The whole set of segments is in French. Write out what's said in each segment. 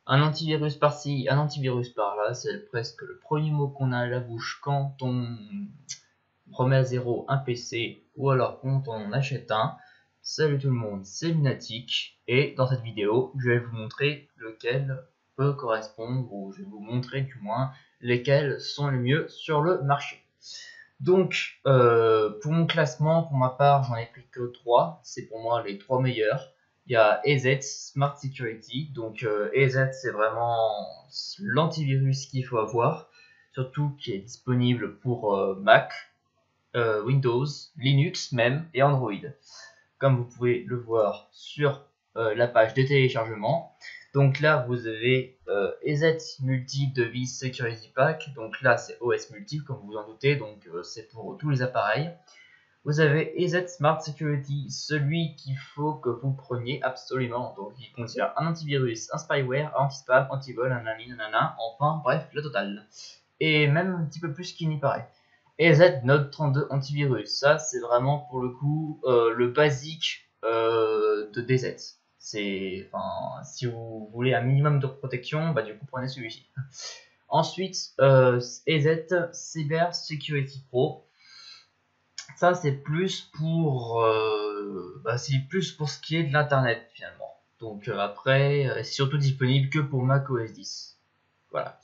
Un antivirus par-ci, un antivirus par-là, c'est presque le premier mot qu'on a à la bouche quand on remet à zéro un PC ou alors quand on en achète un. Salut tout le monde, c'est Lunatic et dans cette vidéo, je vais vous montrer lequel peut correspondre, ou je vais vous montrer du moins lesquels sont les mieux sur le marché. Donc, pour mon classement, pour ma part, j'en ai pris que 3. C'est pour moi les 3 meilleurs. Il y a EZ Smart Security. Donc, EZ, c'est vraiment l'antivirus qu'il faut avoir, surtout qui est disponible pour Mac, Windows, Linux même et Android. Comme vous pouvez le voir sur la page de téléchargement. Donc là, vous avez EZ Multi Device Security Pack. Donc là, c'est OS Multi, comme vous en doutez. Donc c'est pour tous les appareils. Vous avez EZ Smart Security, celui qu'il faut que vous preniez absolument. Donc il contient un antivirus, un spyware, anti-spam, anti-vol, nanana, enfin bref, la totale. Et même un petit peu plus qu'il n'y paraît. EZ Node 32 antivirus, ça c'est vraiment pour le coup le basique de DZ. C'est, enfin, si vous voulez un minimum de protection, bah du coup prenez celui-ci. Ensuite, EZ Cyber Security Pro. Ça c'est plus pour, c'est plus pour ce qui est de l'internet finalement. Donc après, c'est surtout disponible que pour Mac OS X. Voilà,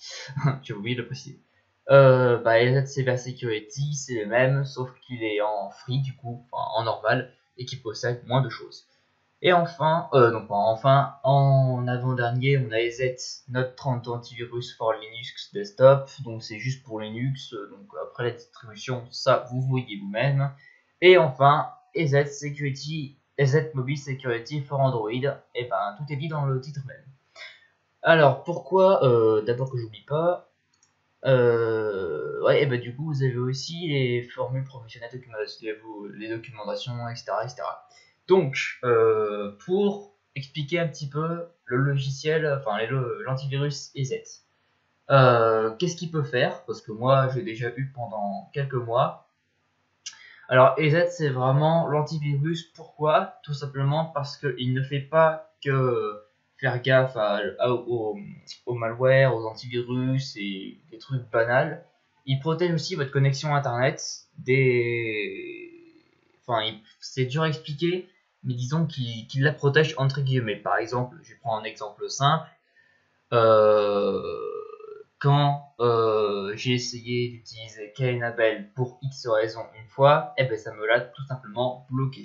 j'ai oublié de le préciser. EZ Cyber Security, c'est le même, sauf qu'il est en free du coup, enfin en normal, et qui possède moins de choses. Et enfin, en avant-dernier, on a EZ Note 30 Antivirus for Linux Desktop, donc c'est juste pour Linux, donc après la distribution, ça vous voyez vous-même. Et enfin, EZ Security, EZ Mobile Security for Android, et ben tout est dit dans le titre même. Alors pourquoi, d'abord que j'oublie pas, ouais, et bah du coup vous avez aussi les formules professionnelles, les documentations, etc. Donc, pour expliquer un petit peu le logiciel, enfin l'antivirus EZ, qu'est-ce qu'il peut faire? Parce que moi j'ai déjà eu pendant quelques mois. Alors EZ c'est vraiment l'antivirus, pourquoi? Tout simplement parce qu'il ne fait pas que faire gaffe au malware, aux antivirus et des trucs banals. Il protège aussi votre connexion internet Enfin, c'est dur à expliquer, mais disons qu'il la protège entre guillemets. Par exemple, je prends un exemple simple. Euh, Quand j'ai essayé d'utiliser Knavel pour X raison une fois, et ben ça me l'a tout simplement bloqué.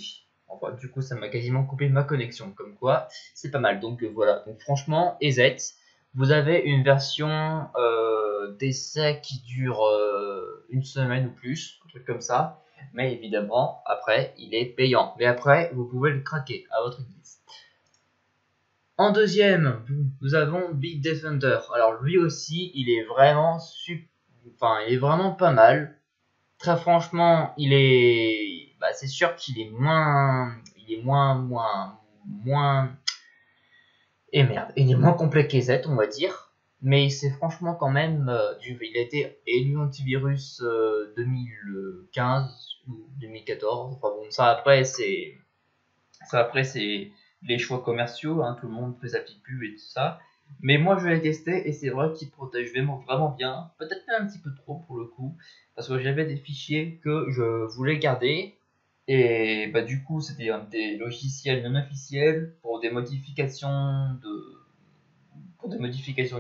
Enfin, du coup, ça m'a quasiment coupé ma connexion. Comme quoi, c'est pas mal. Donc voilà. Donc franchement, EZ, vous avez une version d'essai qui dure une semaine ou plus, un truc comme ça. Mais évidemment, après, il est payant. Mais après, vous pouvez le craquer à votre guise. En deuxième, nous avons Big Defender. Alors lui aussi, il est vraiment il est vraiment pas mal. Très franchement, c'est sûr qu'il est moins, et merde, il est moins complet qu'EZ, on va dire. Mais c'est franchement quand même, il a été élu antivirus 2015 ou 2014. Enfin bon, ça après c'est les choix commerciaux, hein, tout le monde fait sa petite pub et tout ça. Mais moi je l'ai testé et c'est vrai qu'il protège vraiment bien, peut-être pas un petit peu trop pour le coup, parce que j'avais des fichiers que je voulais garder et bah du coup c'était des logiciels non officiels pour des modifications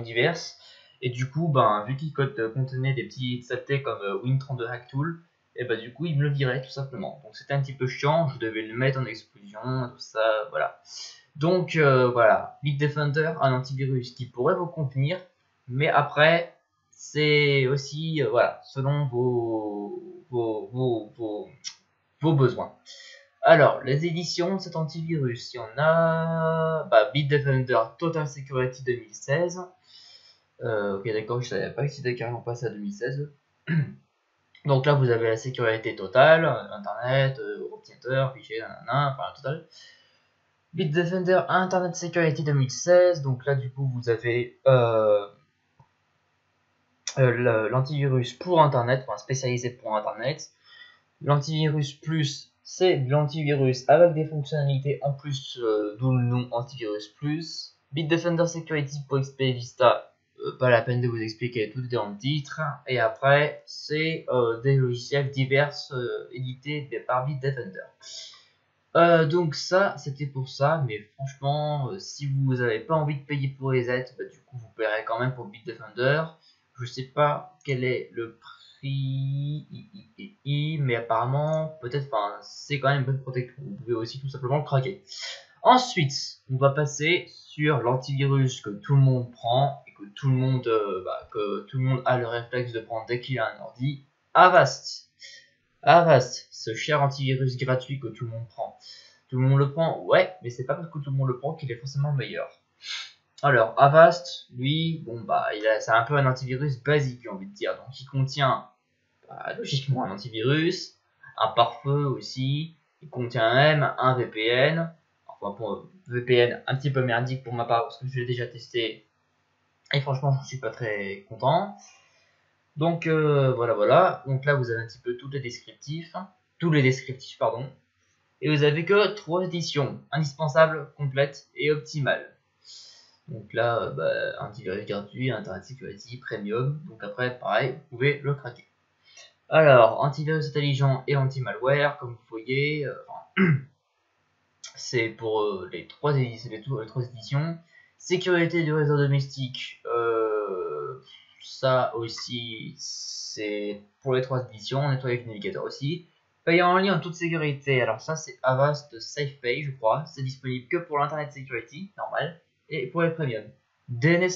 diverses. Et du coup, vu qu'il contenait des petits saletés comme Win32 Hack Tool, et du coup, il me le virait tout simplement. Donc c'était un petit peu chiant, je devais le mettre en exclusion, tout ça, voilà. Donc voilà, Big Defender, un antivirus qui pourrait vous convenir, mais après, c'est aussi, voilà, selon vos besoins. Alors, les éditions de cet antivirus, il y en a Bitdefender Total Security 2016. Ok, d'accord, je savais pas que c'était carrément passé à 2016. Donc là, vous avez la sécurité totale, Internet, ordinateur, fichier, nanana, enfin la totale. Bitdefender Internet Security 2016. Donc là, du coup, vous avez l'antivirus pour Internet, enfin spécialisé pour Internet. L'antivirus plus, c'est de l'antivirus avec des fonctionnalités en plus, d'où le nom antivirus plus. Bitdefender Security pour XP Vista, pas la peine de vous expliquer, tout est dans le titre. Et après, c'est des logiciels divers édités par Bitdefender. Donc ça, c'était pour ça, mais franchement, si vous n'avez pas envie de payer pour les aides, bah, du coup, vous paierez quand même pour Bitdefender. Je sais pas quel est le prix, mais apparemment, peut-être, enfin, c'est quand même une bonne protection. Vous pouvez aussi tout simplement le craquer. Ensuite, on va passer sur l'antivirus que tout le monde prend et que tout le monde a le réflexe de prendre dès qu'il a un ordi. Avast. Avast, ce cher antivirus gratuit que tout le monde prend. Tout le monde le prend, ouais, mais c'est pas parce que tout le monde le prend qu'il est forcément meilleur. Alors, Avast, lui, bon bah, c'est un peu un antivirus basique, j'ai envie de dire. Donc, il contient logiquement un antivirus, un pare-feu aussi. Il contient même un VPN. Enfin, pour VPN un petit peu merdique pour ma part parce que je l'ai déjà testé. Et franchement, je suis pas très content. Donc voilà. Donc là, vous avez un petit peu tous les descriptifs, pardon. Et vous avez que 3 éditions, indispensable, complète et optimale. Donc là, antivirus gratuit, Internet Security, Premium. Donc après, pareil, vous pouvez le craquer. Alors, antivirus intelligent et anti-malware, comme vous voyez, c'est pour les 3 éditions. Sécurité du réseau domestique, ça aussi, c'est pour les 3 éditions. Nettoyage du navigateur aussi. Payant en ligne en toute sécurité, alors ça c'est Avast SafePay, je crois. C'est disponible que pour l'Internet Security, normal, et pour les premiums. DNS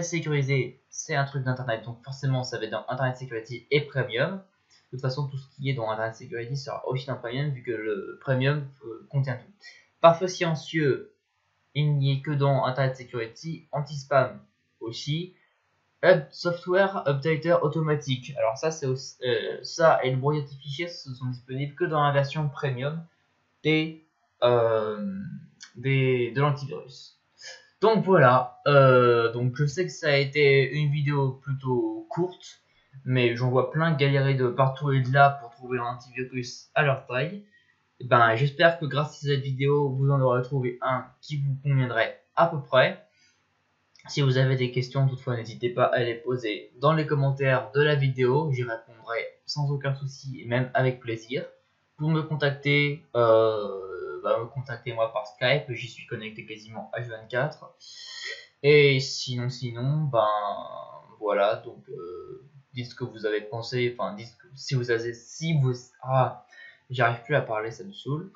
sécurisé, c'est un truc d'internet, donc forcément ça va être dans Internet Security et Premium. De toute façon, tout ce qui est dans Internet Security sera aussi dans Premium, vu que le Premium contient tout. Pare-feu silencieux, il n'y est que dans Internet Security. Anti-spam aussi. Software Updater automatique. Alors ça, c'est ça et le brouillage de fichiers sont disponibles que dans la version Premium de l'antivirus. Donc voilà, donc je sais que ça a été une vidéo plutôt courte, mais j'en vois plein galérer de partout et de là pour trouver un antivirus à leur taille. Et ben, j'espère que grâce à cette vidéo, vous en aurez trouvé un qui vous conviendrait à peu près. Si vous avez des questions, toutefois, n'hésitez pas à les poser dans les commentaires de la vidéo. J'y répondrai sans aucun souci et même avec plaisir. Pour me contacter, moi par Skype. J'y suis connecté quasiment H24. Et sinon, voilà. Donc, dites ce que vous avez pensé. Enfin, dites j'arrive plus à parler, ça me saoule.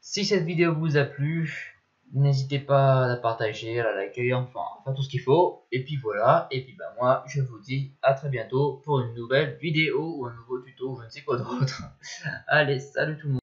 Si cette vidéo vous a plu, n'hésitez pas à la partager, à la liker, enfin tout ce qu'il faut. Et puis voilà, et puis moi je vous dis à très bientôt pour une nouvelle vidéo ou un nouveau tuto, je ne sais quoi d'autre. Allez, salut tout le monde.